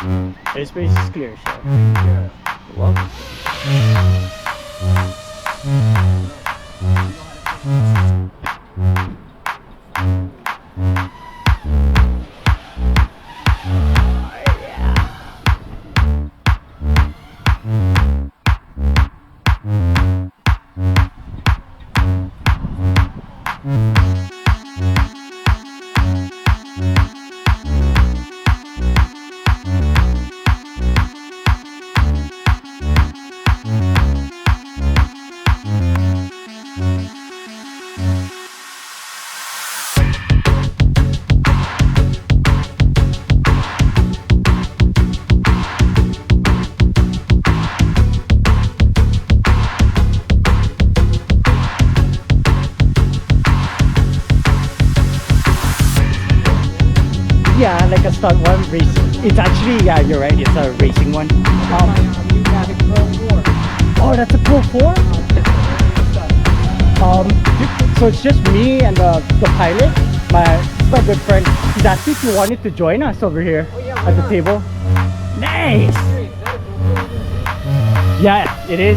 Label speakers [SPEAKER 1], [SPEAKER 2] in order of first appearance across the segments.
[SPEAKER 1] Airspace is clear, so. Welcome. Yeah, like a stunt one race. It's actually, yeah, you're right. It's a racing one. Oh, that's a Pro 4? So it's just me and the pilot, my good friend. He's asked if you wanted to join us over here at the table. Nice! Yeah, it is.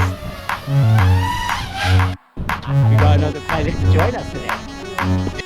[SPEAKER 1] We got another pilot to join us today.